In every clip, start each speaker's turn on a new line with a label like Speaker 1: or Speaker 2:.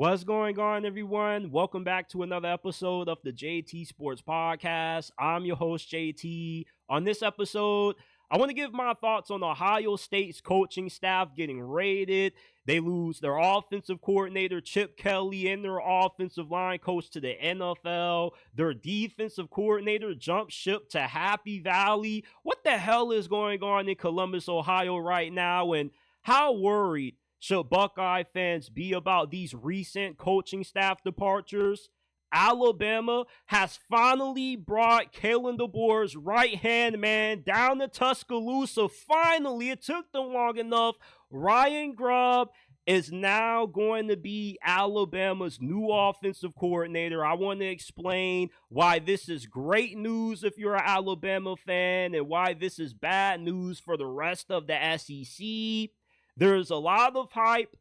Speaker 1: What's going on, everyone? Welcome back to another episode of the JT Sports Podcast. I'm your host, JT. On this episode, I want to give my thoughts on Ohio State's coaching staff getting raided. They lose their offensive coordinator, Chip Kelly, and their offensive line coach to the NFL. Their defensive coordinator jumped ship to Happy Valley. What the hell is going on in Columbus, Ohio right now? And how worried should Buckeye fans be about these recent coaching staff departures? Alabama has finally brought Kalen DeBoer's right-hand man down to Tuscaloosa. Finally, it took them long enough. Ryan Grubb is now going to be Alabama's new offensive coordinator. I want to explain why this is great news if you're an Alabama fan and why this is bad news for the rest of the SEC. There's a lot of hype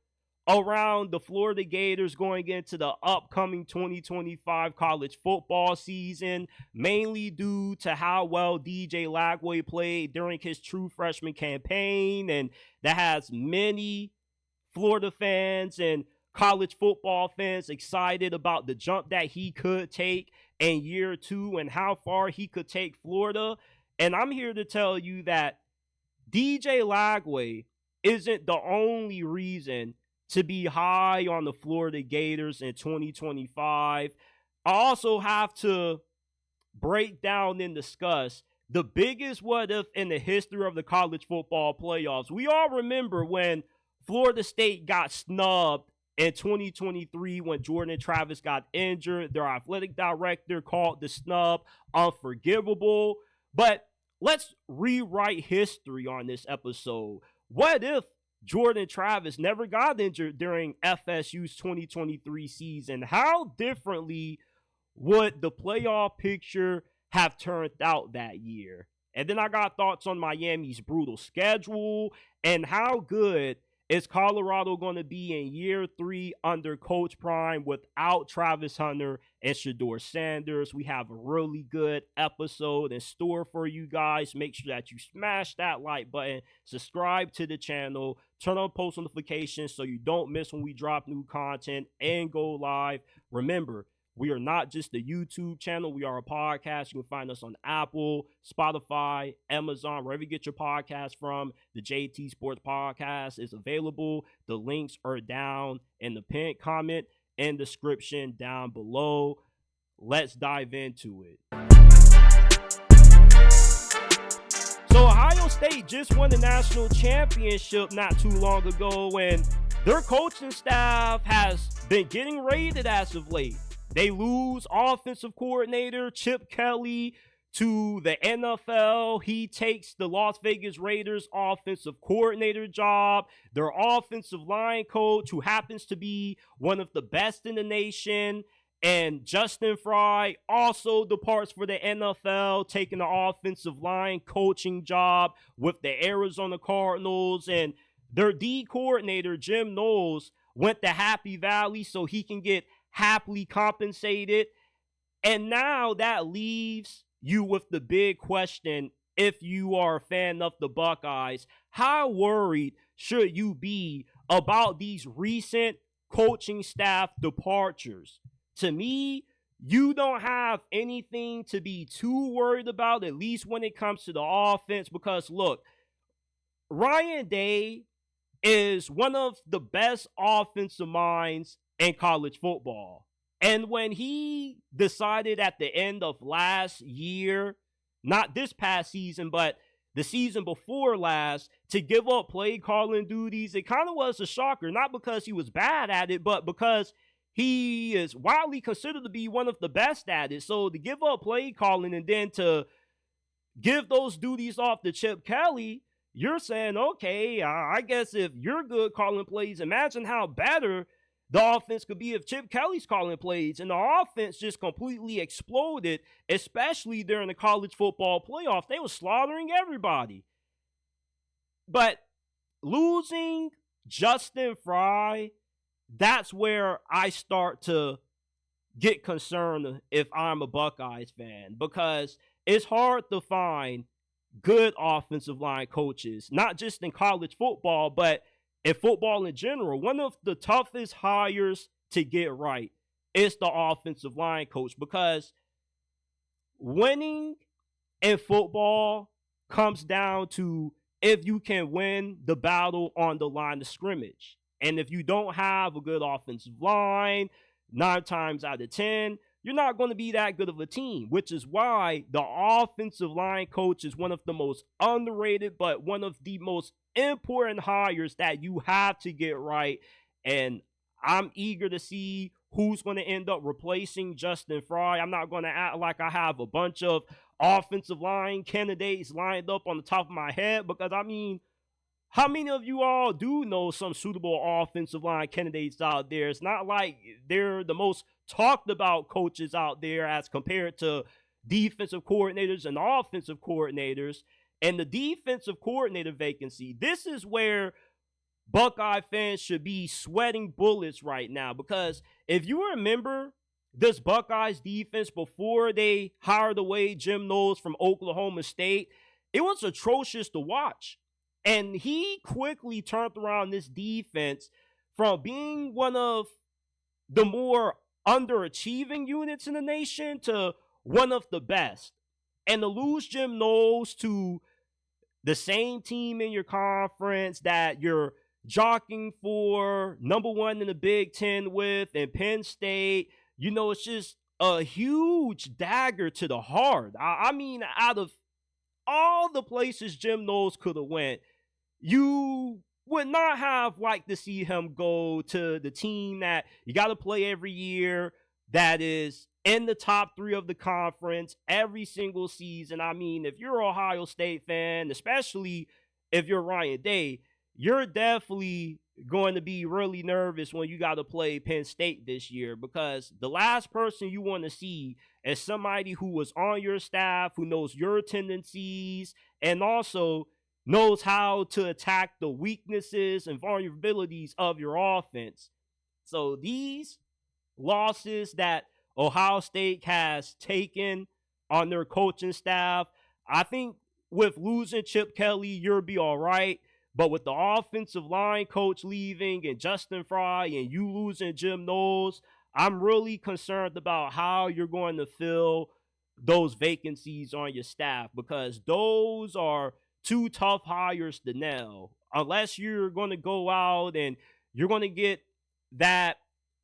Speaker 1: around the Florida Gators going into the upcoming 2025 college football season, mainly due to how well DJ Lagway played during his true freshman campaign, and that has many Florida fans and college football fans excited about the jump that he could take in year two and how far he could take Florida. And I'm here to tell you that DJ Lagway isn't the only reason to be high on the Florida Gators in 2025. I also have to break down and discuss the biggest what if in the history of the college football playoffs. We all remember when Florida State got snubbed in 2023 when Jordan Travis got injured. Their athletic director called the snub unforgivable. But let's rewrite history on this episode. What if Jordan Travis never got injured during FSU's 2023 season? How differently would the playoff picture have turned out that year? And then I got thoughts on Miami's brutal schedule and how good is Colorado going to be in year three under Coach Prime without Travis Hunter and Shedeur Sanders. We have a really good episode in store for you guys. Make sure that you smash that like button, subscribe to the channel, turn on post notifications so you don't miss when we drop new content and go live. Remember, we are not just a YouTube channel. We are a podcast. You can find us on Apple, Spotify, Amazon, wherever you get your podcast from. The JT Sports Podcast is available. The links are down in the pinned comment and description down below. Let's dive into it. So Ohio State just won the national championship not too long ago, and their coaching staff has been getting raided as of late. They lose offensive coordinator Chip Kelly to the NFL. He takes the Las Vegas Raiders offensive coordinator job. Their offensive line coach, who happens to be one of the best in the nation, and Justin Frye also departs for the NFL, taking the offensive line coaching job with the Arizona Cardinals. And their D coordinator, Jim Knowles, went to Happy Valley so he can get happily compensated. And now that leaves you with the big question: if you are a fan of the Buckeyes, how worried should you be about these recent coaching staff departures? To me, you don't have anything to be too worried about, at least when it comes to the offense, because look, Ryan Day is one of the best offensive minds in college football. And when he decided at the end of last year, not this past season, but the season before last, to give up play calling duties, it kind of was a shocker, not because he was bad at it, but because he is widely considered to be one of the best at it. So to give up play calling and then to give those duties off to Chip Kelly, you're saying, okay, I guess if you're good calling plays, imagine how better the offense could be if Chip Kelly's calling plays. And the offense just completely exploded, especially during the college football playoffs. They were slaughtering everybody. But losing Justin Frye, that's where I start to get concerned if I'm a Buckeyes fan, because it's hard to find good offensive line coaches, not just in college football, but in football in general. One of the toughest hires to get right, it's the offensive line coach, because winning in football comes down to if you can win the battle on the line of scrimmage. And if you don't have a good offensive line, 9 times out of 10, you're not going to be that good of a team, which is why the offensive line coach is one of the most underrated, but one of the most important hires that you have to get right. And I'm eager to see who's going to end up replacing Justin Frye. I'm not going to act like I have a bunch of offensive line candidates lined up on the top of my head, because I mean, how many of you all do know some suitable offensive line candidates out there? It's not like they're the most talked about coaches out there as compared to defensive coordinators and offensive coordinators. And the defensive coordinator vacancy, this is where Buckeye fans should be sweating bullets right now, because if you remember this Buckeyes defense before they hired away Jim Knowles from Oklahoma State, it was atrocious to watch. And he quickly turned around this defense from being one of the more underachieving units in the nation to one of the best. And to lose Jim Knowles to the same team in your conference that you're jockeying for number 1 in the Big Ten with, and Penn State, you know, it's just a huge dagger to the heart. I mean, out of all the places Jim Knowles could have went, you would not have liked to see him go to the team that you got to play every year, that is in the top 3 of the conference every single season. I mean, if you're an Ohio State fan, especially if you're Ryan Day, you're definitely going to be really nervous when you got to play Penn State this year, because the last person you want to see is somebody who was on your staff, who knows your tendencies, and also knows how to attack the weaknesses and vulnerabilities of your offense. So these losses that Ohio State has taken on their coaching staff, I think with losing Chip Kelly, you'll be all right. But with the offensive line coach leaving and Justin Frye and you losing Jim Knowles, I'm really concerned about how you're going to fill those vacancies on your staff, because those are 2 tough hires to nail. Unless you're going to go out and you're going to get that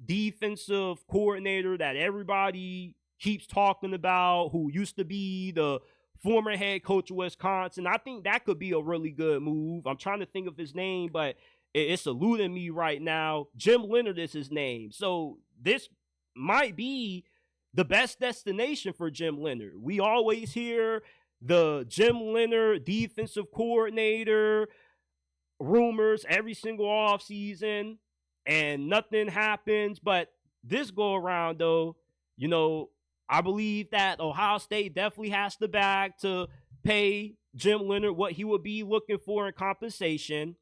Speaker 1: defensive coordinator that everybody keeps talking about, who used to be the former head coach of Wisconsin. I think that could be a really good move. I'm trying to think of his name, but it's eluding me right now. Jim Leonhard is his name. So this might be the best destination for Jim Leonhard. We always hear the Jim Leonhard defensive coordinator rumors every single offseason, and nothing happens. But this go around, though, you know, I believe that Ohio State definitely has the bag to pay Jim Leonhard what he would be looking for in compensation.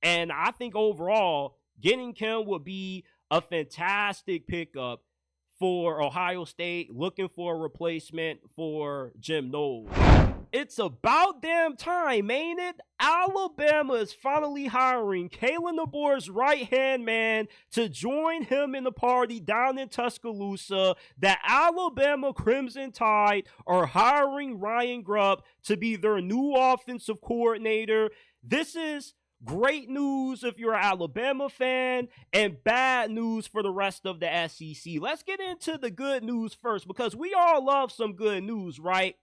Speaker 1: And I think overall, getting him would be a fantastic pickup for Ohio State, looking for a replacement for Jim Knowles. It's about damn time, ain't it? Alabama is finally hiring Kalen DeBoer's right-hand man to join him in the party down in Tuscaloosa. The Alabama Crimson Tide are hiring Ryan Grubb to be their new offensive coordinator. This is great news if you're an Alabama fan, and bad news for the rest of the SEC. Let's get into the good news first, because we all love some good news, right?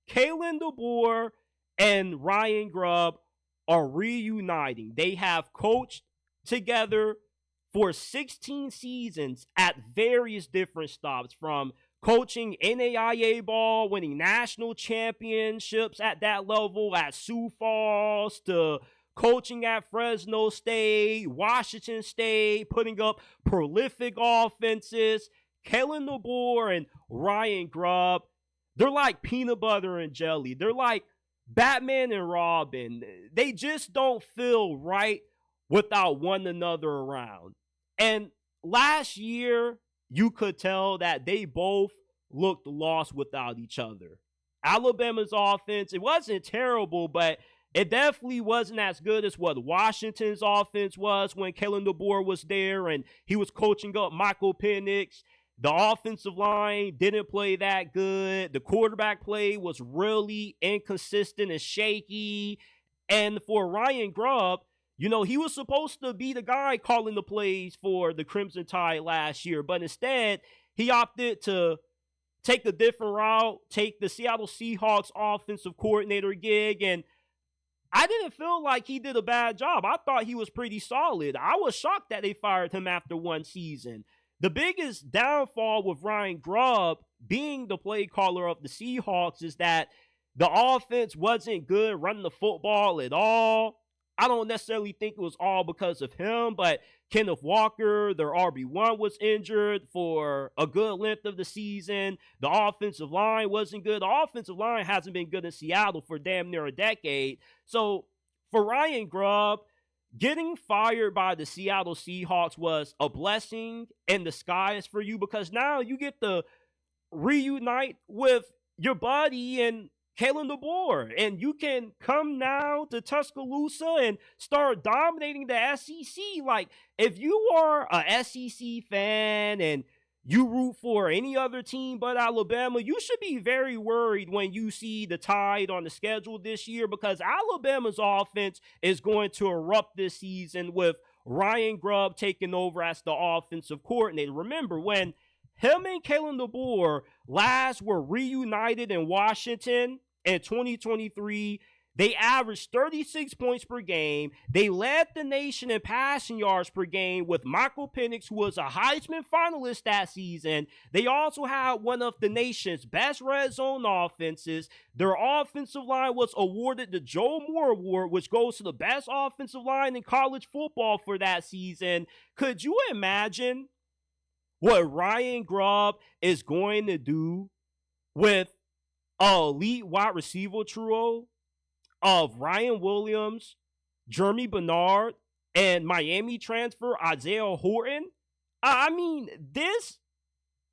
Speaker 1: Kalen DeBoer and Ryan Grubb are reuniting. They have coached together for 16 seasons at various different stops, from coaching NAIA ball, winning national championships at that level at Sioux Falls, to coaching at Fresno State, Washington State, putting up prolific offenses. Kalen DeBoer and Ryan Grubb, they're like peanut butter and jelly. They're like Batman and Robin. They just don't feel right without one another around. And last year, you could tell that they both looked lost without each other. Alabama's offense, it wasn't terrible, but it definitely wasn't as good as what Washington's offense was when Kalen DeBoer was there and he was coaching up Michael Penix. The offensive line didn't play that good. The quarterback play was really inconsistent and shaky. And for Ryan Grubb, he was supposed to be the guy calling the plays for the Crimson Tide last year, but instead he opted to take a different route, take the Seattle Seahawks offensive coordinator gig, and I didn't feel like he did a bad job. I thought he was pretty solid. I was shocked that they fired him after one season. The biggest downfall with Ryan Grubb being the play caller of the Seahawks is that the offense wasn't good running the football at all. I don't necessarily think it was all because of him, but Kenneth Walker, their RB1, was injured for a good length of the season. The offensive line wasn't good. The offensive line hasn't been good in Seattle for damn near a decade. So for Ryan Grubb, getting fired by the Seattle Seahawks was a blessing in disguise for you, because now you get to reunite with your buddy and Kalen DeBoer, and you can come now to Tuscaloosa and start dominating the SEC. Like, if you are a SEC fan and you root for any other team but Alabama, you should be very worried when you see the Tide on the schedule this year, because Alabama's offense is going to erupt this season with Ryan Grubb taking over as the offensive coordinator. Remember, when him and Kalen DeBoer last were reunited in Washington in 2023, they averaged 36 points per game. They led the nation in passing yards per game with Michael Penix, who was a Heisman finalist that season. They also had one of the nation's best red zone offenses. Their offensive line was awarded the Joe Moore Award, which goes to the best offensive line in college football for that season. Could you imagine what Ryan Grubb is going to do with an elite wide receiver trio of Ryan Williams, Jeremy Bernard, and Miami transfer Isaiah Horton? I mean, this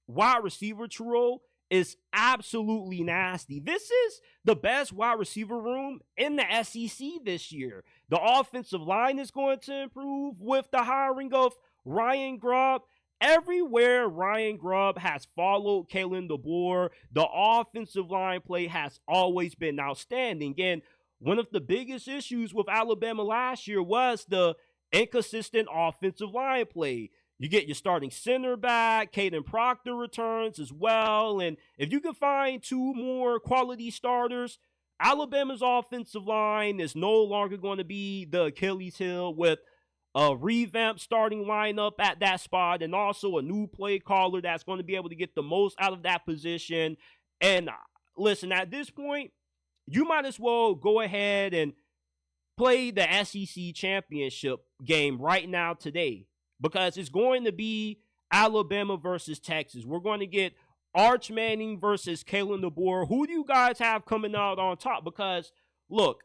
Speaker 1: wide receiver trio is absolutely nasty. This is the best wide receiver room in the SEC this year. The offensive line is going to improve with the hiring of Ryan Grubb. Everywhere Ryan Grubb has followed Kalen DeBoer, the offensive line play has always been outstanding. And one of the biggest issues with Alabama last year was the inconsistent offensive line play. You get your starting center back, Caden Proctor returns as well, and if you can find two more quality starters, Alabama's offensive line is no longer going to be the Achilles heel, with a revamped starting lineup at that spot and also a new play caller that's going to be able to get the most out of that position. And listen, at this point, you might as well go ahead and play the SEC championship game right now today, because it's going to be Alabama versus Texas. We're going to get Arch Manning versus Kalen DeBoer. Who do you guys have coming out on top? Because, look,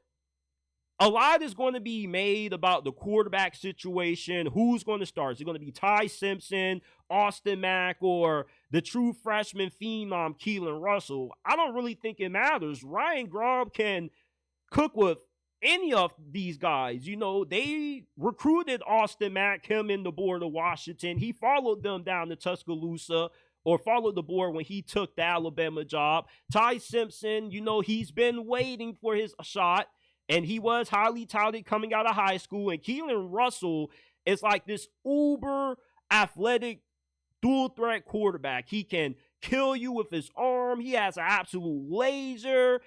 Speaker 1: a lot is going to be made about the quarterback situation. Who's going to start? Is it going to be Ty Simpson, Austin Mack, or the true freshman phenom Keelan Russell? I don't really think it matters. Ryan Grubb can cook with any of these guys. They recruited Austin Mack, him and DeBoer, to Washington. He followed them down to Tuscaloosa, or followed DeBoer when he took the Alabama job. Ty Simpson, he's been waiting for his shot, and he was highly touted coming out of high school. And Keelan Russell is like this uber athletic dual threat quarterback. He can kill you with his arm. He has an absolute laser.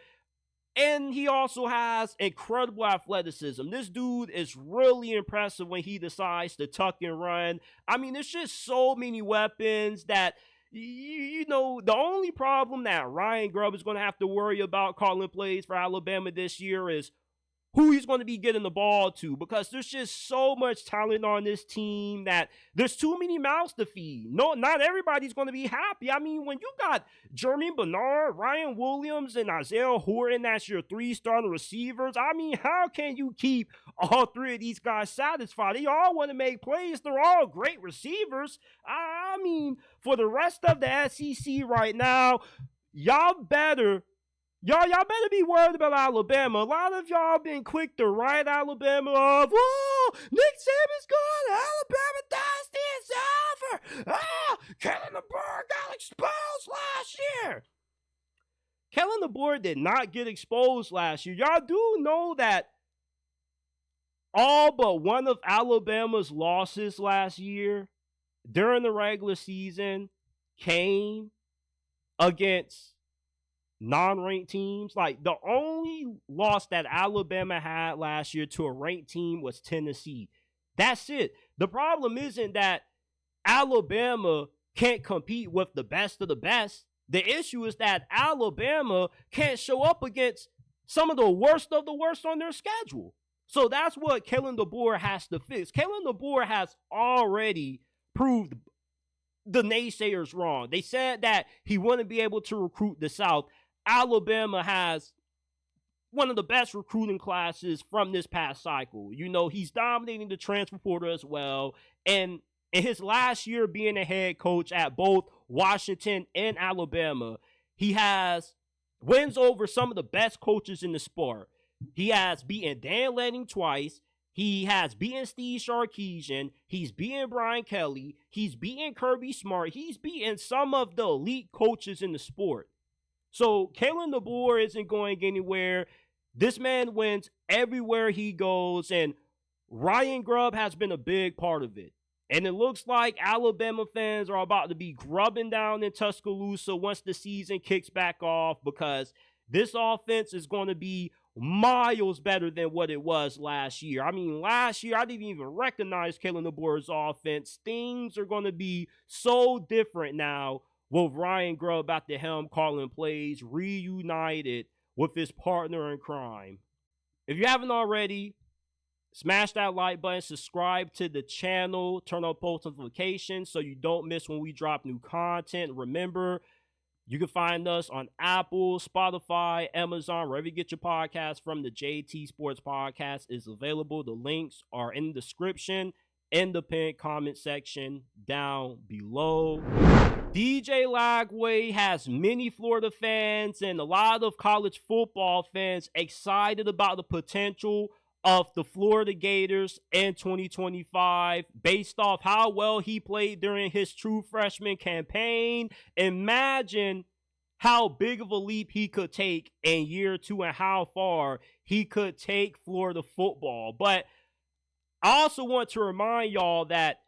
Speaker 1: And he also has incredible athleticism. This dude is really impressive when he decides to tuck and run. I mean, there's just so many weapons that, the only problem that Ryan Grubb is going to have to worry about calling plays for Alabama this year is who he's going to be getting the ball to, because there's just so much talent on this team that there's too many mouths to feed. No, not everybody's going to be happy. I mean, when you got Jeremy Bernard, Ryan Williams, and Isaiah Horton as your three starting receivers, I mean, how can you keep all three of these guys satisfied? They all want to make plays. They're all great receivers. I mean, for the rest of the SEC right now, y'all better Y'all better be worried about Alabama. A lot of y'all been quick to write Alabama off. Oh, Nick Saban's gone. Alabama dynasty is over. Ah, Kalen DeBoer got exposed last year. Kalen DeBoer did not get exposed last year. Y'all do know that all but one of Alabama's losses last year during the regular season came against non-ranked teams. Like, the only loss that Alabama had last year to a ranked team was Tennessee. That's it. The problem isn't that Alabama can't compete with the best of the best. The issue is that Alabama can't show up against some of the worst on their schedule. So that's what Kalen DeBoer has to fix. Kalen DeBoer has already proved the naysayers wrong. They said that he wouldn't be able to recruit the South. Alabama has one of the best recruiting classes from this past cycle. You know, he's dominating the transfer portal as well. And in his last year being a head coach at both Washington and Alabama, he has wins over some of the best coaches in the sport. He has beaten Dan Lanning twice. He has beaten Steve Sarkisian. He's beaten Brian Kelly. He's beaten Kirby Smart. He's beaten some of the elite coaches in the sport. So Kalen DeBoer isn't going anywhere. This man wins everywhere he goes, and Ryan Grubb has been a big part of it. And it looks like Alabama fans are about to be grubbing down in Tuscaloosa once the season kicks back off, because this offense is going to be miles better than what it was last year. I mean, last year, I didn't even recognize Kalen DeBoer's offense. Things are going to be so different now with Ryan Grubb at the helm calling plays, reunited with his partner in crime. If you haven't already, smash that like button, subscribe to the channel, turn on post notifications so you don't miss when we drop new content. Remember, you can find us on Apple, Spotify, Amazon, wherever you get your podcast from. The JT Sports Podcast is available. The links are in the description, in the pinned comment section down below. DJ Lagway has many Florida fans and a lot of college football fans excited about the potential of the Florida Gators in 2025 based off how well he played during his true freshman campaign. Imagine how big of a leap he could take in year two and how far he could take Florida football. But I also want to remind y'all that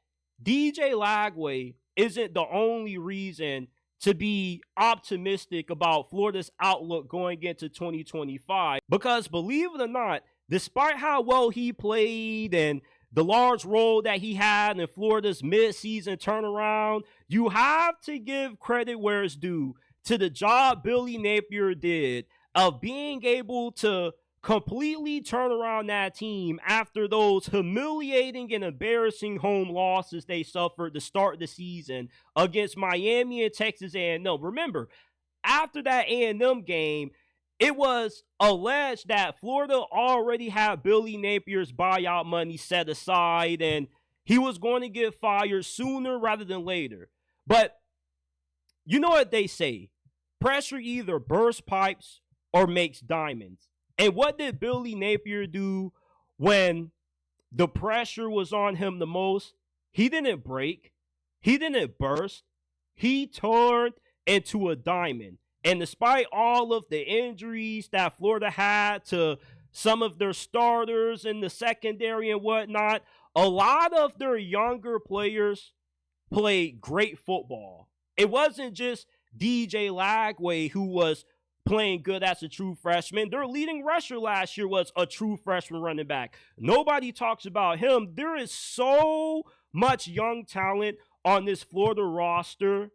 Speaker 1: DJ Lagway isn't the only reason to be optimistic about Florida's outlook going into 2025. Because believe it or not, despite how well he played and the large role that he had in Florida's midseason turnaround, you have to give credit where it's due to the job Billy Napier did of being able to completely turn around that team after those humiliating and embarrassing home losses they suffered to start the season against Miami and Texas A&M. Remember, after that A&M game, it was alleged that Florida already had Billy Napier's buyout money set aside and he was going to get fired sooner rather than later. But you know what they say, pressure either bursts pipes or makes diamonds. And what did Billy Napier do when the pressure was on him the most? He didn't break. He didn't burst. He turned into a diamond. And despite all of the injuries that Florida had to some of their starters in the secondary and whatnot, a lot of their younger players played great football. It wasn't just DJ Lagway who was playing good as a true freshman. Their leading rusher last year was a true freshman running back. Nobody talks about him. There is so much young talent on this Florida roster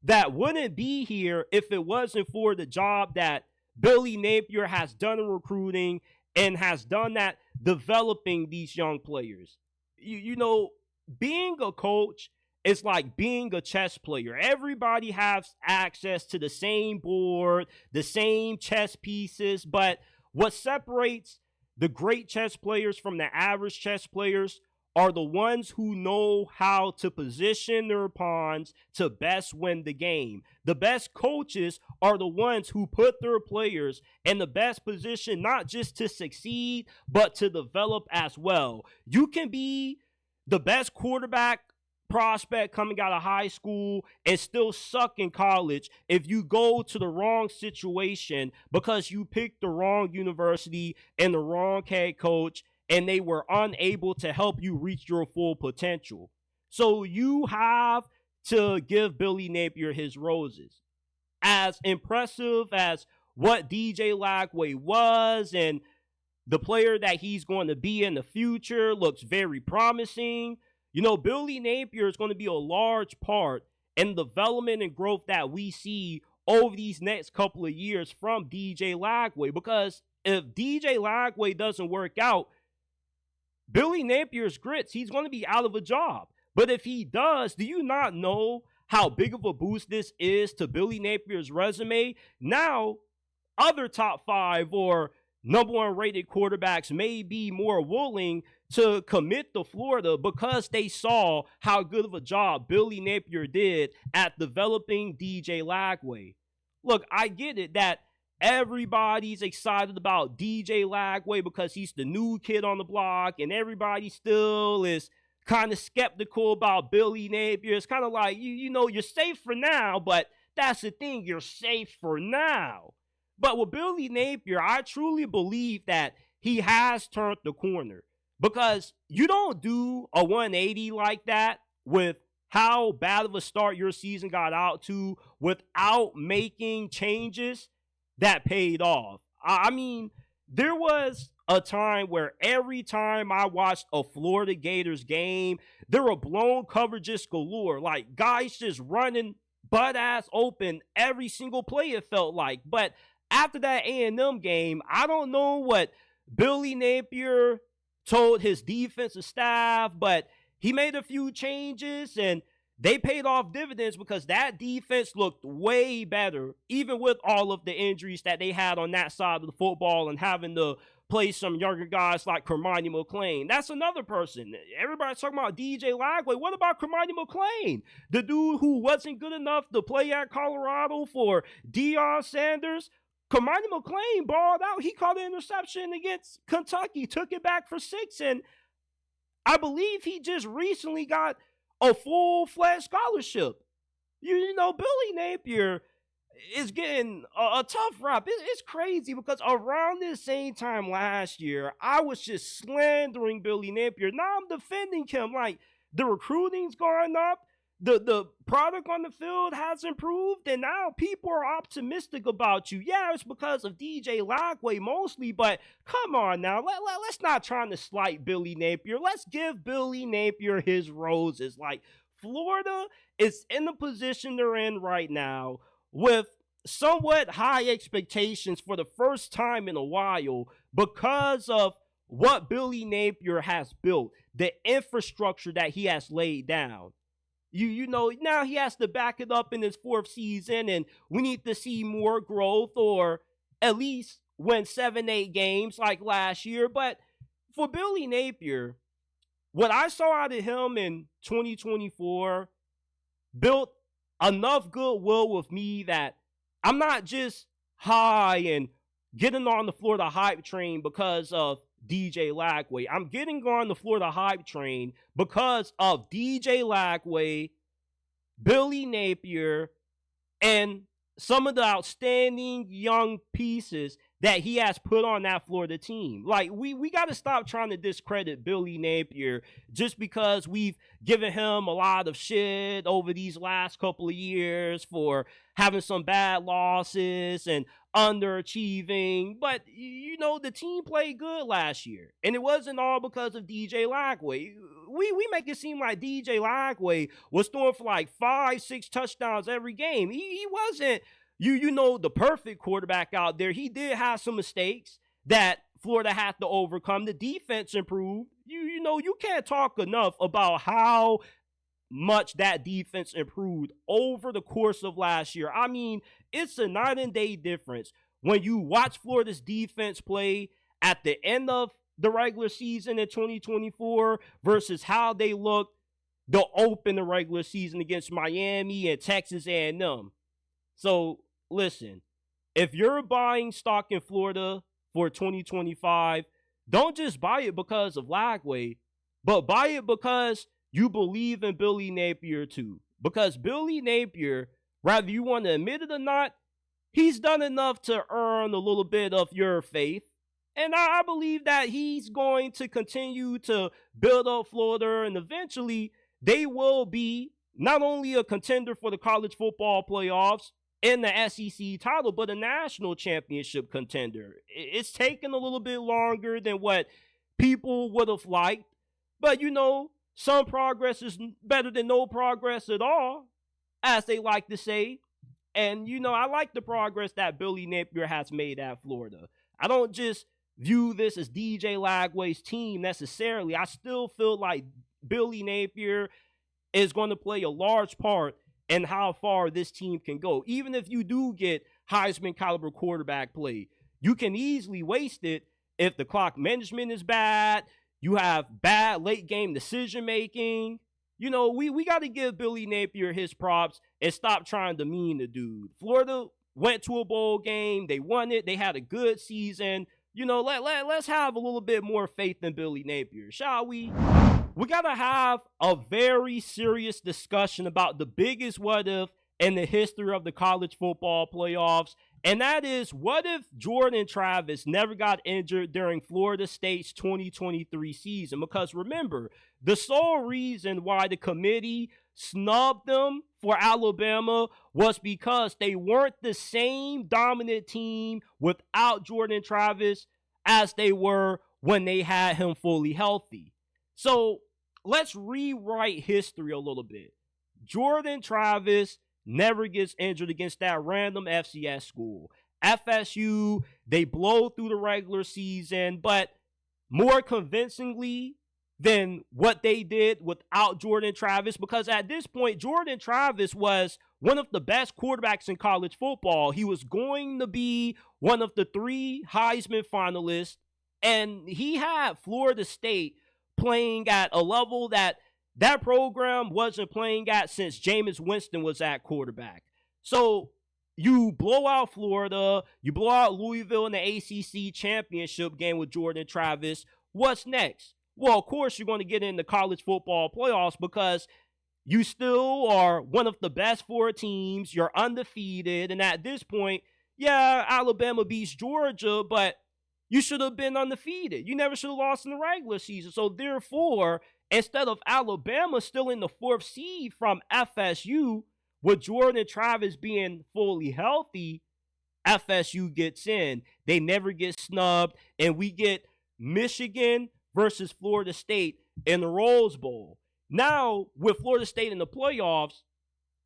Speaker 1: that wouldn't be here if it wasn't for the job that Billy Napier has done in recruiting and has done that developing these young players. You know, being a coach is like being a chess player. Everybody has access to the same board, the same chess pieces, but what separates the great chess players from the average chess players are the ones who know how to position their pawns to best win the game. The best coaches are the ones who put their players in the best position, not just to succeed, but to develop as well. You can be the best quarterback prospect coming out of high school and still suck in college if you go to the wrong situation because you picked the wrong university and the wrong head coach and they were unable to help you reach your full potential. So you have to give Billy Napier his roses. As impressive as what DJ Lagway was and the player that he's going to be in the future looks very promising. You know, Billy Napier is going to be a large part in the development and growth that we see over these next couple of years from DJ Lagway. Because if DJ Lagway doesn't work out, Billy Napier's grits, he's going to be out of a job. But if he does, do you not know how big of a boost this is to Billy Napier's resume? Now, other top 5 or number 1 rated quarterbacks may be more willing to commit to Florida because they saw how good of a job Billy Napier did at developing DJ Lagway. Look, I get it that everybody's excited about DJ Lagway because he's the new kid on the block, and everybody still is kind of skeptical about Billy Napier. It's kind of like, you know, you're safe for now, but that's the thing, you're safe for now. But with Billy Napier, I truly believe that he has turned the corner because you don't do a 180 like that with how bad of a start your season got out to without making changes that paid off. I mean, there was a time where every time I watched a Florida Gators game, there were blown coverages galore, like guys just running butt ass open every single play it felt like. But after that A&M game, I don't know what Billy Napier told his defensive staff, but he made a few changes and they paid off dividends because that defense looked way better, even with all of the injuries that they had on that side of the football and having to play some younger guys like Kermani McClain. That's another person. Everybody's talking about DJ Lagway. What about Kermani McClain? The dude who wasn't good enough to play at Colorado for Deion Sanders? Kermani McClain balled out. He caught an interception against Kentucky, took it back for 6, and I believe he just recently got a full-fledged scholarship. You know, Billy Napier is getting a tough rap. It's crazy because around this same time last year, I was just slandering Billy Napier. Now I'm defending him. Like, the recruiting's gone up. The product on the field has improved, and now people are optimistic about you. Yeah, it's because of DJ Lagway mostly, but come on now. Let's not try to slight Billy Napier. Let's give Billy Napier his roses. Like, Florida is in the position they're in right now with somewhat high expectations for the first time in a while because of what Billy Napier has built, the infrastructure that he has laid down. You know, now he has to back it up in his 4th season, and we need to see more growth or at least win 7-8 games like last year. But for Billy Napier, what I saw out of him in 2024 built enough goodwill with me that I'm not just high and getting on the Florida hype train because of DJ Lagway. I'm getting on the Florida hype train because of DJ Lagway, Billy Napier, and some of the outstanding young pieces that he has put on that Florida team. Like, we got to stop trying to discredit Billy Napier just because we've given him a lot of shit over these last couple of years for having some bad losses and underachieving. But, you know, the team played good last year, and it wasn't all because of DJ Lagway. We make it seem like DJ Lagway was throwing for like 5-6 touchdowns every game. He wasn't you know, the perfect quarterback out there. He did have some mistakes that Florida had to overcome. The defense improved. You know, you can't talk enough about how much that defense improved over the course of last year. I mean, it's a night and day difference when you watch Florida's defense play at the end of the regular season in 2024 versus how they looked to open the regular season against Miami and Texas A&M. So, listen, if you're buying stock in Florida for 2025, don't just buy it because of Lagway, but buy it because you believe in Billy Napier too. Because Billy Napier, whether you want to admit it or not, he's done enough to earn a little bit of your faith. And I believe that he's going to continue to build up Florida, and eventually they will be not only a contender for the college football playoffs and the SEC title, but a national championship contender. It's taken a little bit longer than what people would have liked, but some progress is better than no progress at all, as they like to say. And, I like the progress that Billy Napier has made at Florida. I don't just view this as DJ Lagway's team necessarily. I still feel like Billy Napier is going to play a large part in how far this team can go. Even if you do get Heisman caliber quarterback play, you can easily waste it if the clock management is bad, you have bad late game decision making. We got to give Billy Napier his props and stop trying to demean the dude. Florida went to a bowl game. They won it. They had a good season. Let's have a little bit more faith in Billy Napier, shall we? We got to have a very serious discussion about the biggest what if in the history of the college football playoffs. And that is, what if Jordan Travis never got injured during Florida State's 2023 season? Because remember, the sole reason why the committee snubbed them for Alabama was because they weren't the same dominant team without Jordan Travis as they were when they had him fully healthy. So let's rewrite history a little bit. Jordan Travis never gets injured against that random FCS school. FSU, they blow through the regular season, but more convincingly than what they did without Jordan Travis, because at this point, Jordan Travis was one of the best quarterbacks in college football. He was going to be one of the 3 Heisman finalists, and he had Florida State playing at a level that program wasn't playing at since Jameis Winston was at quarterback. So you blow out Florida, you blow out Louisville in the ACC championship game with Jordan Travis. What's next? Well, of course, you're going to get in the college football playoffs because you still are one of the best 4 teams. You're undefeated. And at this point, yeah, Alabama beats Georgia, but you should have been undefeated. You never should have lost in the regular season. So therefore, instead of Alabama still in the 4th seed from FSU, with Jordan Travis being fully healthy, FSU gets in. They never get snubbed, and we get Michigan versus Florida State in the Rose Bowl. Now, with Florida State in the playoffs,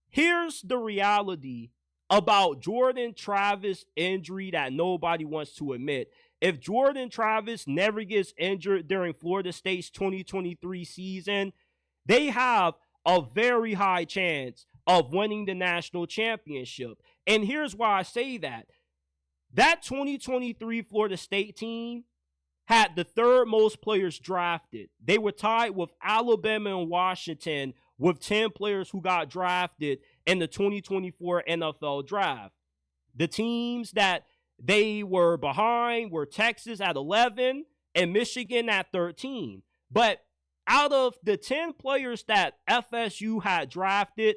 Speaker 1: here's the reality about Jordan Travis' injury that nobody wants to admit. If Jordan Travis never gets injured during Florida State's 2023 season, they have a very high chance of winning the national championship. And here's why I say that. That 2023 Florida State team had the 3rd most players drafted. They were tied with Alabama and Washington with 10 players who got drafted in the 2024 NFL draft. The teams that they were behind were Texas at 11 and Michigan at 13. But out of the 10 players that FSU had drafted,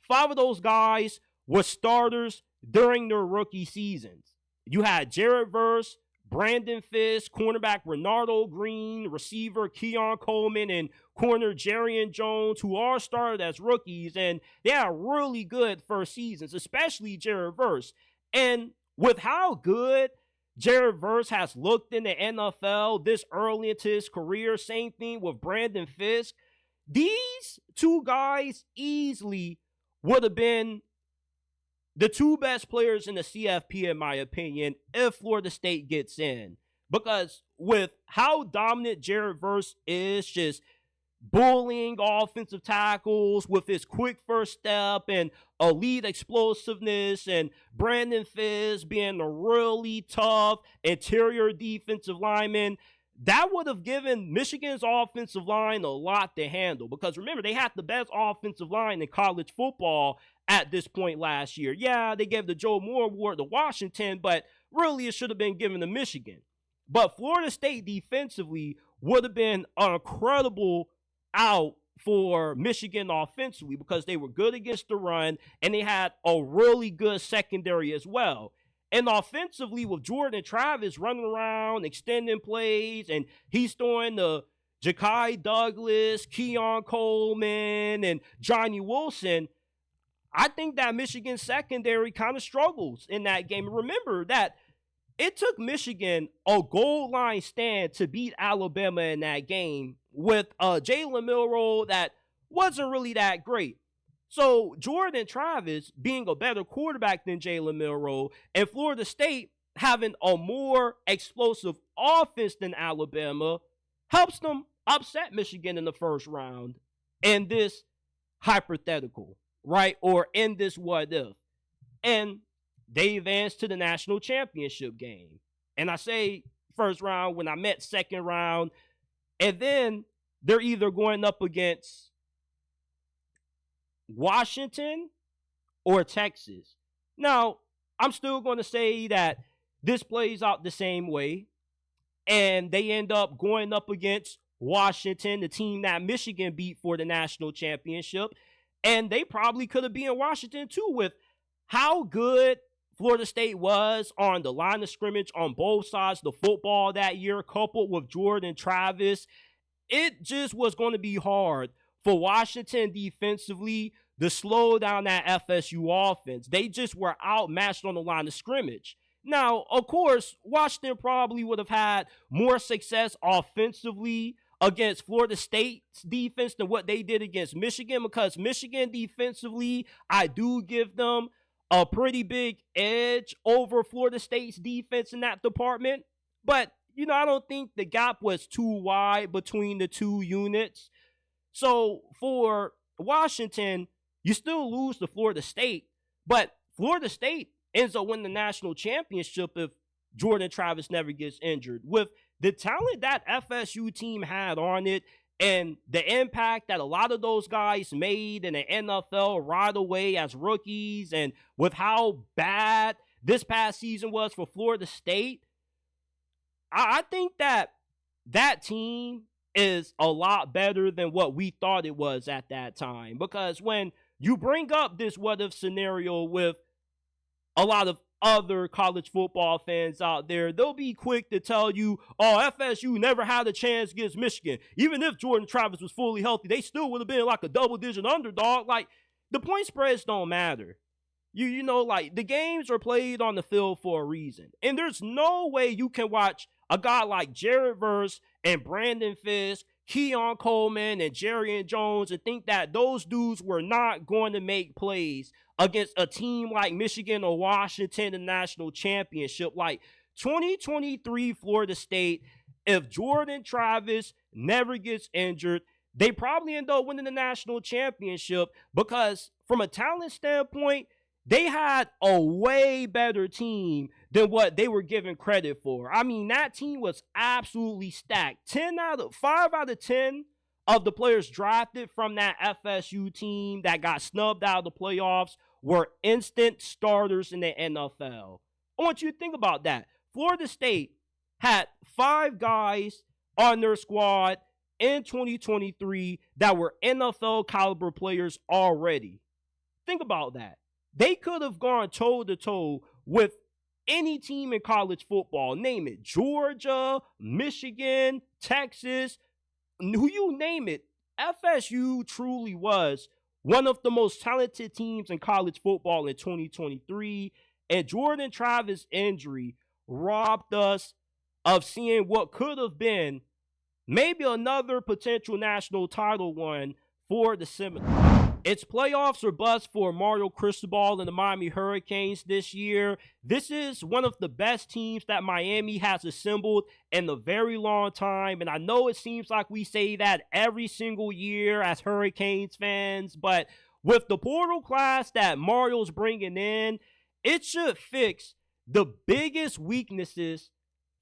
Speaker 1: 5 of those guys were starters during their rookie seasons. You had Jared Verse, Brandon Fisk, cornerback Renardo Green, receiver Keon Coleman, and corner Jarian Jones, who all started as rookies, and they had really good first seasons, especially Jared Verse. And with how good Jared Verse has looked in the NFL this early into his career, same thing with Brandon Fisk, these 2 guys easily would have been the 2 best players in the CFP, in my opinion, if Florida State gets in. Because with how dominant Jared Verse is, just bullying offensive tackles with his quick first step and elite explosiveness, and Brandon Fisk being a really tough interior defensive lineman, that would have given Michigan's offensive line a lot to handle, because remember, they had the best offensive line in college football at this point last year. Yeah, they gave the Joe Moore Award to Washington, but really it should have been given to Michigan. But Florida State defensively would have been an incredible out for Michigan offensively, because they were good against the run and they had a really good secondary as well. And offensively, with Jordan Travis running around, extending plays, and he's throwing the Ja'Kai Douglas, Keon Coleman, and Johnny Wilson, I think that Michigan secondary kind of struggles in that game. And remember that it took Michigan a goal line stand to beat Alabama in that game with Jalen Milroe that wasn't really that great. So Jordan Travis being a better quarterback than Jalen Milroe, and Florida State having a more explosive offense than Alabama, helps them upset Michigan in the first round in this hypothetical, right? Or in this what if. And they advanced to the national championship game. And I say first round when I meant second round. And then they're either going up against Washington or Texas. Now, I'm still going to say that this plays out the same way. And they end up going up against Washington, the team that Michigan beat for the national championship. And they probably could have been in Washington too, with how good Florida State was on the line of scrimmage on both sides of the football that year, coupled with Jordan Travis. It just was going to be hard for Washington defensively to slow down that FSU offense. They just were outmatched on the line of scrimmage. Now, of course, Washington probably would have had more success offensively against Florida State's defense than what they did against Michigan, because Michigan defensively, I do give them a pretty big edge over Florida State's defense in that department. But, I don't think the gap was too wide between the two units. So for Washington, you still lose to Florida State, but Florida State ends up winning the national championship if Jordan Travis never gets injured. With the talent that FSU team had on it and the impact that a lot of those guys made in the NFL right away as rookies, and with how bad this past season was for Florida State, I think that team is a lot better than what we thought it was at that time. Because when you bring up this what-if scenario with a lot of other college football fans out there, they'll be quick to tell you, oh, FSU never had a chance against Michigan. Even if Jordan Travis was fully healthy, they still would have been like a double-digit underdog. Like, the point spreads don't matter. Like, the games are played on the field for a reason. And there's no way you can watch a guy like Jared Verse and Brandon Fisk, Keon Coleman, and Jerrion Jones and think that those dudes were not going to make plays against a team like Michigan or Washington in the national championship. Like, 2023 Florida State, if Jordan Travis never gets injured, they probably end up winning the national championship, because from a talent standpoint, they had a way better team than what they were given credit for. I mean, that team was absolutely stacked. 5 out of 10 of the players drafted from that FSU team that got snubbed out of the playoffs were instant starters in the NFL. I want you to think about that. Florida State had 5 guys on their squad in 2023 that were NFL caliber players already. Think about that. They could have gone toe-to-toe with any team in college football. Name it. Georgia, Michigan, Texas, who you name it. FSU truly was one of the most talented teams in college football in 2023. And Jordan Travis' injury robbed us of seeing what could have been maybe another potential national title one for the Seminoles. It's playoffs or bust for Mario Cristobal and the Miami Hurricanes this year. This is one of the best teams that Miami has assembled in a very long time. And I know it seems like we say that every single year as Hurricanes fans, but with the portal class that Mario's bringing in, it should fix the biggest weaknesses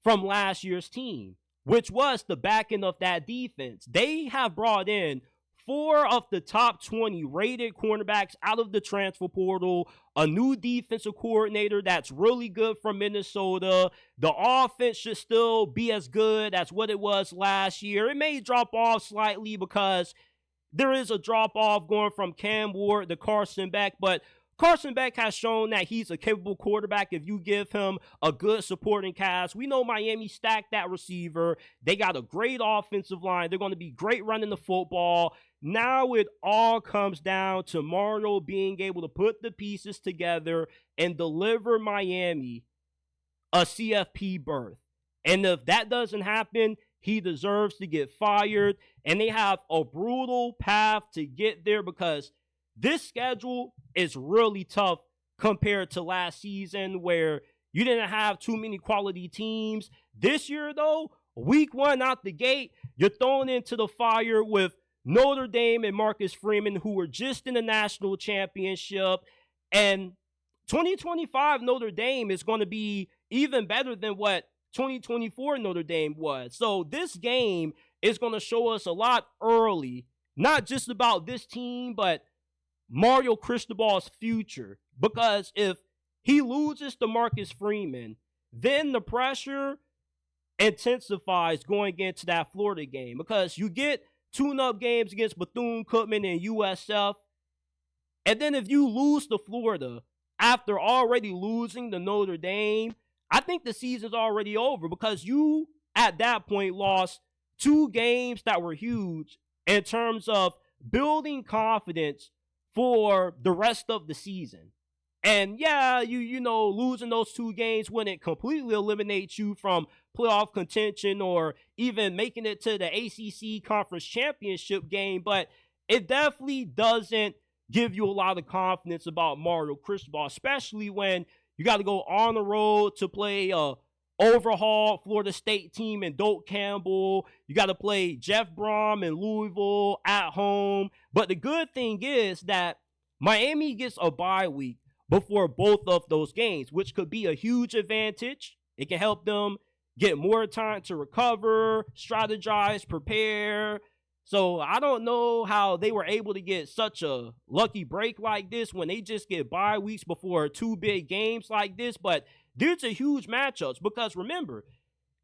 Speaker 1: from last year's team. which was the back end of that defense. They have brought in 4 of the top 20 rated cornerbacks out of the transfer portal, a new defensive coordinator that's really good from Minnesota. The offense should still be as good as what it was last year. It may drop off slightly because there is a drop-off going from Cam Ward to Carson Beck, but Carson Beck has shown that he's a capable quarterback if you give him a good supporting cast. We know Miami stacked that receiver. They got a great offensive line. They're going to be great running the football. Now it all comes down to Mario being able to put the pieces together and deliver Miami a CFP berth. And if that doesn't happen, he deserves to get fired. And they have a brutal path to get there because this schedule is really tough compared to last season where you didn't have too many quality teams. This year, though, week 1 out the gate, you're thrown into the fire with Notre Dame and Marcus Freeman, who were just in the national championship. And 2025 Notre Dame is going to be even better than what 2024 Notre Dame was. So this game is going to show us a lot early, not just about this team, but Mario Cristobal's future. Because if he loses to Marcus Freeman, then the pressure intensifies going into that Florida game. Because you get tune-up games against Bethune-Cookman and USF. And then if you lose to Florida after already losing to Notre Dame, I think the season's already over because you, at that point, lost 2 games that were huge in terms of building confidence for the rest of the season. And yeah, you know, losing those 2 games wouldn't completely eliminate you from playoff contention or even making it to the ACC Conference Championship game, but it definitely doesn't give you a lot of confidence about Mario Cristobal, especially when you got to go on the road to play a overhauled Florida State team and Doak Campbell. You got to play Jeff Brom in Louisville at home. But the good thing is that Miami gets a bye week before both of those games, which could be a huge advantage. It can help them get more time to recover, strategize, prepare. So I don't know how they were able to get such a lucky break like this when they just get bye weeks before 2 big games like this. But these are huge matchups because remember,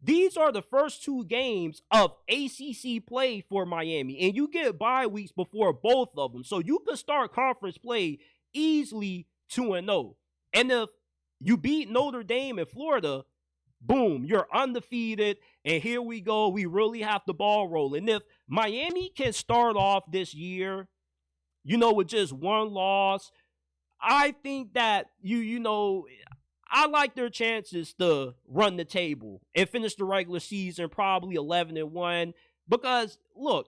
Speaker 1: these are the first 2 games of ACC play for Miami. And you get bye weeks before both of them. So you could start conference play easily 2-0. And if you beat Notre Dame in Florida, boom, you're undefeated. And here we go. We really have the ball rolling. If Miami can start off this year, you know, with just 1 loss, I think that, I like their chances to run the table and finish the regular season probably 11-1. Because, look,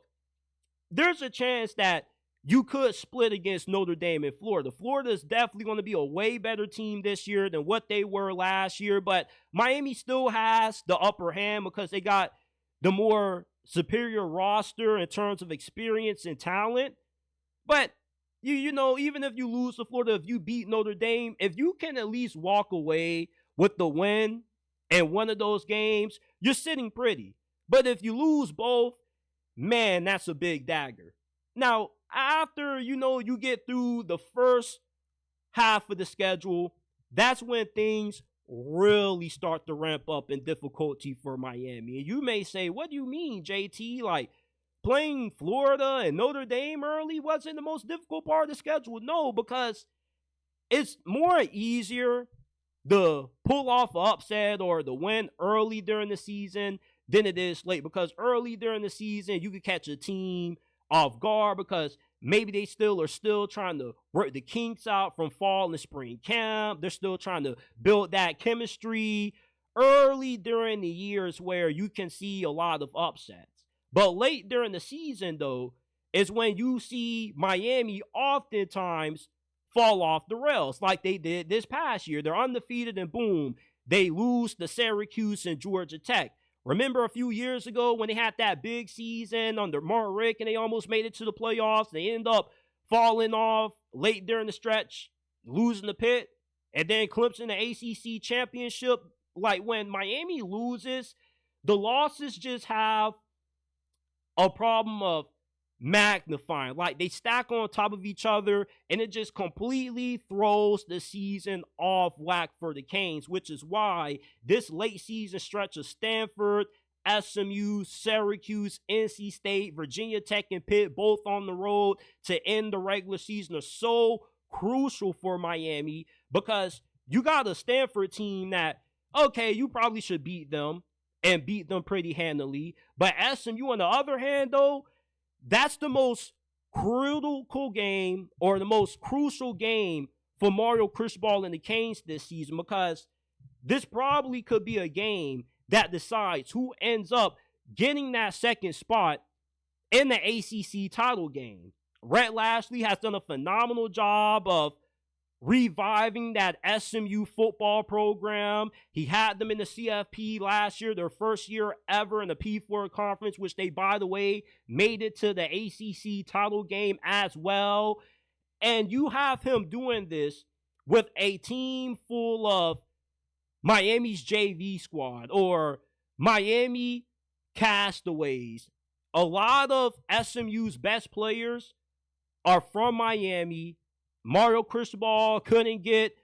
Speaker 1: there's a chance that you could split against Notre Dame and Florida. Florida is definitely going to be a way better team this year than what they were last year. But Miami still has the upper hand because they got the more superior roster in terms of experience and talent. But, you know, even if you lose to Florida, if you beat Notre Dame, if you can at least walk away with the win in one of those games, you're sitting pretty. But if you lose both, man, that's a big dagger. Now, after, you get through the first half of the schedule, that's when things really start to ramp up in difficulty for Miami. And you may say, what do you mean, JT? Like, playing Florida and Notre Dame early wasn't the most difficult part of the schedule? No, because it's more easier to pull off an upset or the win early during the season than it is late. Because early during the season, you could catch a team off guard because maybe they are still trying to work the kinks out from fall and spring camp. They're still trying to build that chemistry. Early during the years where you can see a lot of upsets. But late during the season, though, is when you see Miami oftentimes fall off the rails like they did this past year. They're undefeated and boom, they lose to Syracuse and Georgia Tech. Remember a few years ago when they had that big season under Mark Richt and they almost made it to the playoffs? They end up falling off late during the stretch, losing the pit, and then Clemson the ACC championship. Like when Miami loses the losses just have a problem of magnifying. Like, they stack on top of each other, and it just completely throws the season off whack for the Canes, which is why this late season stretch of Stanford, SMU, Syracuse, NC State, Virginia Tech, and Pitt, both on the road to end the regular season, are so crucial for Miami, because you got a Stanford team that, okay, you probably should beat them and beat them pretty handily. But SMU, on the other hand, though, that's the most critical game, or the most crucial game for Mario Cristobal and the Canes this season, because this probably could be a game that decides who ends up getting that second spot in the ACC title game. Rhett Lashlee has done a phenomenal job of reviving that SMU football program. He had them in the CFP last year, their first year ever in the P4 conference, which they, by the way, made it to the ACC title game as well. And you have him doing this with a team full of Miami's JV squad, or Miami castaways. A lot of SMU's best players are from Miami. Mario Cristobal couldn't get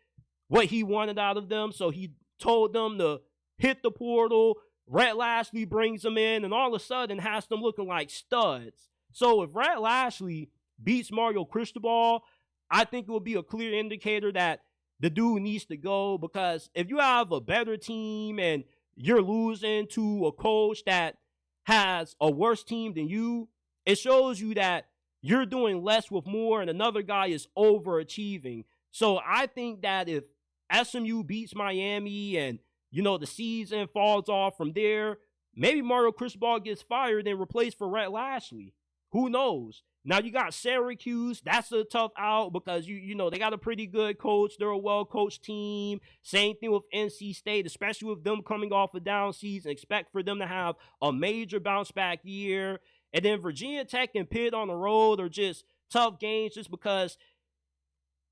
Speaker 1: what he wanted out of them, so he told them to hit the portal. Rhett Lashlee brings them in, and all of a sudden has them looking like studs. So if Rhett Lashlee beats Mario Cristobal, I think it will be a clear indicator that the dude needs to go, because if you have a better team and you're losing to a coach that has a worse team than you, it shows you that you're doing less with more, and another guy is overachieving. So I think that if SMU beats Miami and, the season falls off from there, maybe Mario Cristobal gets fired and replaced for Rhett Lashlee. Who knows? Now you got Syracuse. That's a tough out, because they got a pretty good coach. They're a well-coached team. Same thing with NC State, especially with them coming off a down season. Expect for them to have a major bounce-back year. And then Virginia Tech and Pitt on the road are just tough games, just because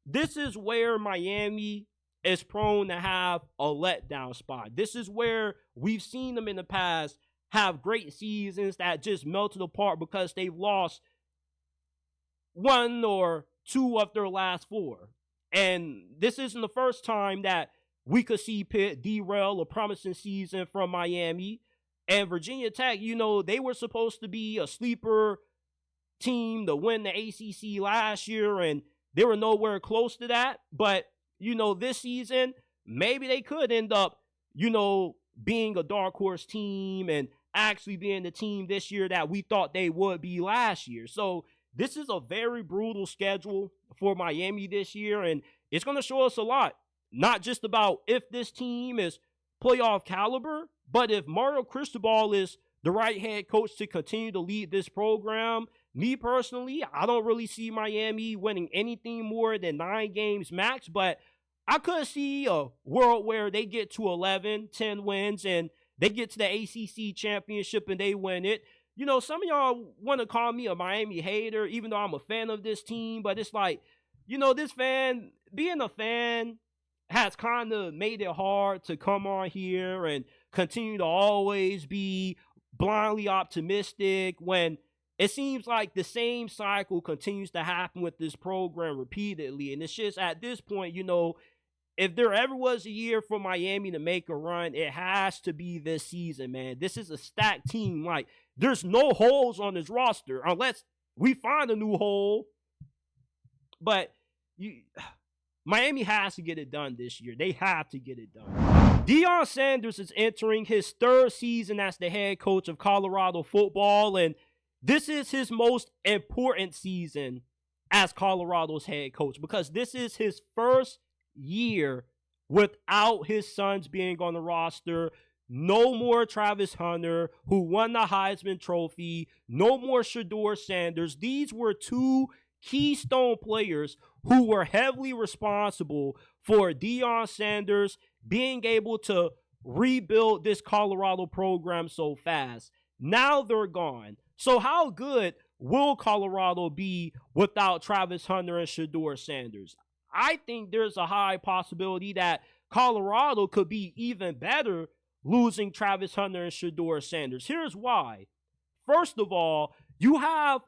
Speaker 1: this is where Miami is prone to have a letdown spot. This is where we've seen them in the past have great seasons that just melted apart because they've lost one or two of their last four. And this isn't the first time that we could see Pitt derail a promising season from Miami. And Virginia Tech, they were supposed to be a sleeper team to win the ACC last year, and they were nowhere close to that. But, this season, maybe they could end up, being a dark horse team and actually being the team this year that we thought they would be last year. So this is a very brutal schedule for Miami this year, and it's going to show us a lot, not just about if this team is playoff caliber, but if Mario Cristobal is the right head coach to continue to lead this program. Me personally, I don't really see Miami winning anything more than 9 games max, but I could see a world where they get to 11, 10 wins, and they get to the ACC championship and they win it. Some of y'all want to call me a Miami hater, even though I'm a fan of this team, but it's like, being a fan has kind of made it hard to come on here and continue to always be blindly optimistic when it seems like the same cycle continues to happen with this program repeatedly. And it's just, at this point, if there ever was a year for Miami to make a run, it has to be this season, man. This is a stacked team. Like, there's no holes on this roster unless we find a new hole. But Miami has to get it done this year. They have to get it done. Deion Sanders is entering his 3rd season as the head coach of Colorado football, and this is his most important season as Colorado's head coach, because this is his first year without his sons being on the roster. No more Travis Hunter, who won the Heisman Trophy. No more Shedeur Sanders. These were 2 keystone players who were heavily responsible for Deion Sanders being able to rebuild this Colorado program so fast. Now they're gone. So how good will Colorado be without Travis Hunter and Shedeur Sanders? I think there's a high possibility that Colorado could be even better losing Travis Hunter and Shedeur Sanders. Here's why. First of all, you have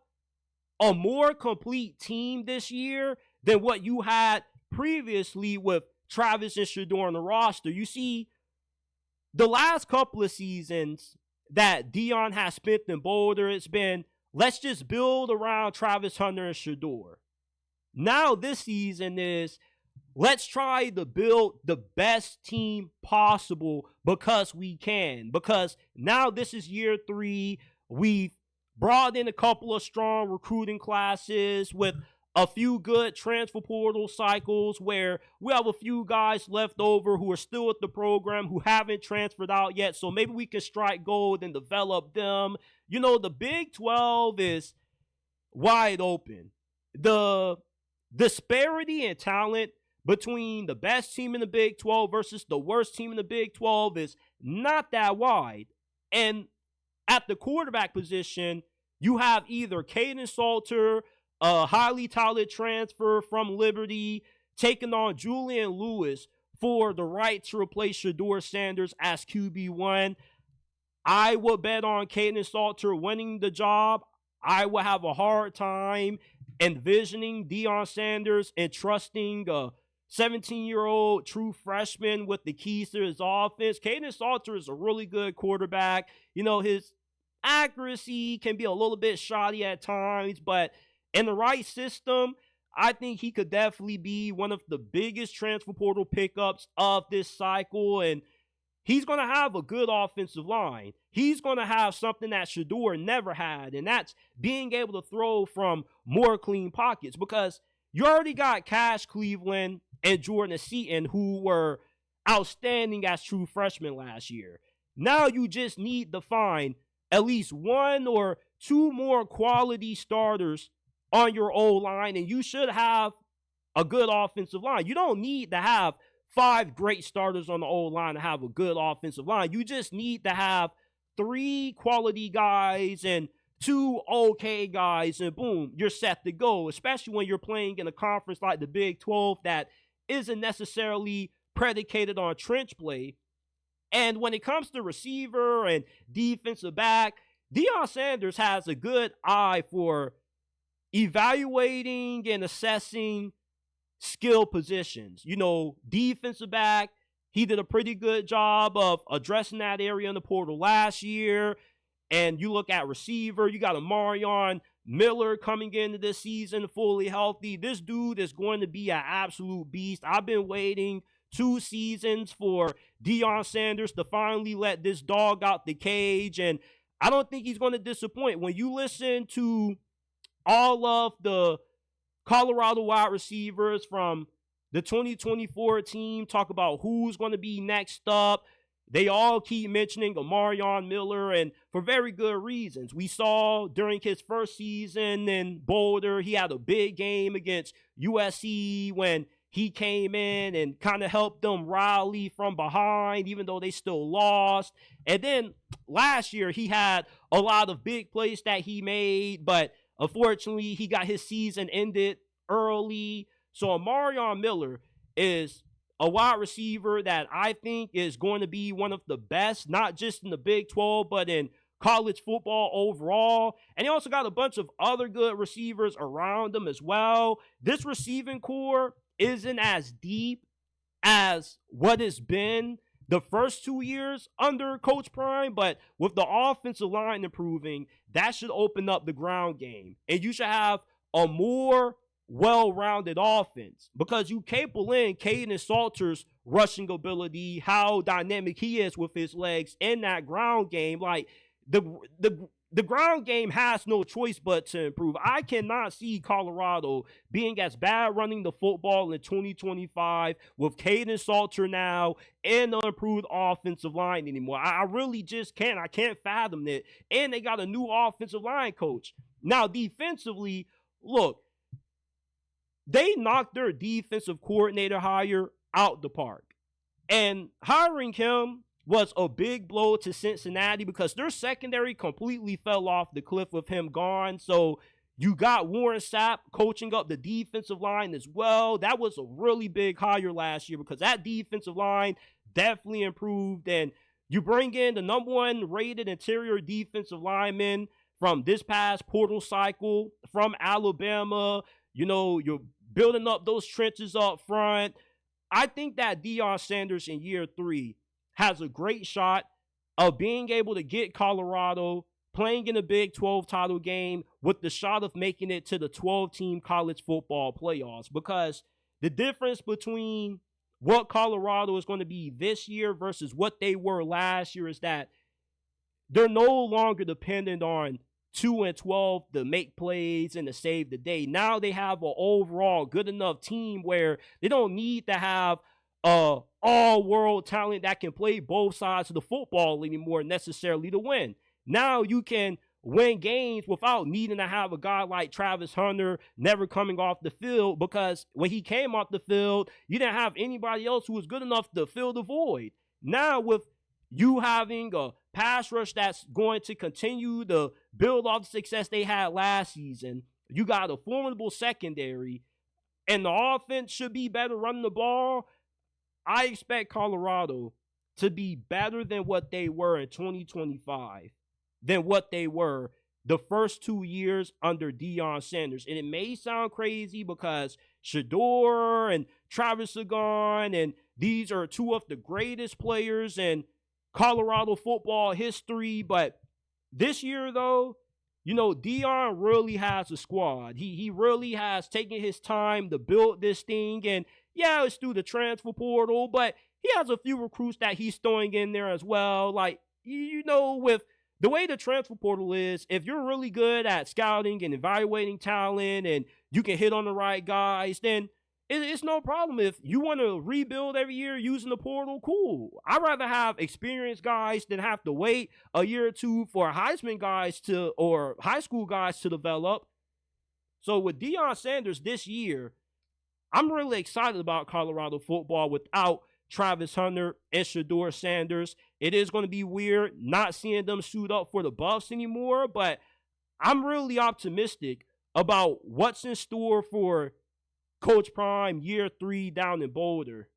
Speaker 1: a more complete team this year than what you had previously with Travis and Shedeur on the roster. You see, the last couple of seasons that Deion has spent in Boulder, it's been, let's just build around Travis Hunter and Shedeur. Now this season is, let's try to build the best team possible because we can. Because now this is year 3. We've brought in a couple of strong recruiting classes with a few good transfer portal cycles where we have a few guys left over who are still at the program who haven't transferred out yet. So maybe we can strike gold and develop them. You know, the Big 12 is wide open. The disparity in talent between the best team in the Big 12 versus the worst team in the Big 12 is not that wide. And at the quarterback position, you have either Kaden Salter, a highly touted transfer from Liberty, taking on Julian Lewis for the right to replace Shedeur Sanders as QB1. I would bet on Kaden Salter winning the job. I would have a hard time envisioning Deion Sanders and trusting a 17-year-old true freshman with the keys to his offense. Kaden Salter is a really good quarterback. You know, his accuracy can be a little bit shoddy at times, but in the right system, I think he could definitely be one of the biggest transfer portal pickups of this cycle, and he's going to have a good offensive line. He's going to have something that Shedeur never had, and that's being able to throw from more clean pockets, because you already got Cash Cleveland and Jordan Seaton, who were outstanding as true freshmen last year. Now you just need to find at least 1 or 2 more quality starters on your O-line, and you should have a good offensive line. You don't need to have 5 great starters on the O-line to have a good offensive line. You just need to have 3 quality guys and 2 okay guys, and boom, you're set to go, especially when you're playing in a conference like the Big 12 that isn't necessarily predicated on trench play. And when it comes to receiver and defensive back, Deion Sanders has a good eye for evaluating and assessing skill positions. You know, defensive back, he did a pretty good job of addressing that area in the portal last year. And you look at receiver, you got a Marion Miller coming into this season fully healthy. This dude is going to be an absolute beast. I've been waiting 2 seasons for Deion Sanders to finally let this dog out the cage, and I don't think he's going to disappoint. When you listen to all of the Colorado wide receivers from the 2024 team talk about who's going to be next up, they all keep mentioning Marion Miller, and for very good reasons. We saw during his first season in Boulder, he had a big game against USC when he came in and kind of helped them rally from behind, even though they still lost. And then last year, he had a lot of big plays that he made, but unfortunately, he got his season ended early. So Marion Miller is a wide receiver that I think is going to be one of the best, not just in the Big 12, but in college football overall. And he also got a bunch of other good receivers around him as well. This receiving core isn't as deep as what it's been the first 2 years under Coach Prime, but with the offensive line improving, that should open up the ground game. And you should have a more well-rounded offense, because you couple in Kaden Salter's rushing ability, how dynamic he is with his legs in that ground game. Like, the ground game has no choice but to improve. I cannot see Colorado being as bad running the football in 2025 with Kaden Salter now and the improved offensive line anymore. I really just can't. I can't fathom it. And they got a new offensive line coach. Now, defensively, look, they knocked their defensive coordinator hire out the park. And hiring him was a big blow to Cincinnati because their secondary completely fell off the cliff with him gone. So you got Warren Sapp coaching up the defensive line as well. That was a really big hire last year because that defensive line definitely improved. And You bring in the number 1 rated interior defensive lineman from this past portal cycle from Alabama. You're building up those trenches up front. I think that Deion Sanders in year 3 has a great shot of being able to get Colorado playing in a Big 12 title game with the shot of making it to the 12-team college football playoffs, because the difference between what Colorado is going to be this year versus what they were last year is that they're no longer dependent on 2 and 12 to make plays and to save the day. Now they have an overall good enough team where they don't need to have all-world talent that can play both sides of the football anymore necessarily to win. Now you can win games without needing to have a guy like Travis Hunter never coming off the field, because when he came off the field, you didn't have anybody else who was good enough to fill the void. Now with you having a pass rush that's going to continue to build off the success they had last season, you got a formidable secondary, and the offense should be better running the ball. I expect Colorado to be better than what they were in 2025, than what they were the first 2 years under Deion Sanders. And it may sound crazy because Shedeur and Travis are gone, and these are 2 of the greatest players in Colorado football history. But this year, though, Deion really has a squad. He really has taken his time to build this thing. And yeah, it's through the transfer portal, but he has a few recruits that he's throwing in there as well. Like, with the way the transfer portal is, if you're really good at scouting and evaluating talent and you can hit on the right guys, then it's no problem. If you want to rebuild every year using the portal, cool. I'd rather have experienced guys than have to wait a year or two for Heisman guys or high school guys to develop. So with Deion Sanders this year, I'm really excited about Colorado football without Travis Hunter and Shedeur Sanders. It is going to be weird not seeing them suit up for the Buffs anymore, but I'm really optimistic about what's in store for Coach Prime year 3 down in Boulder.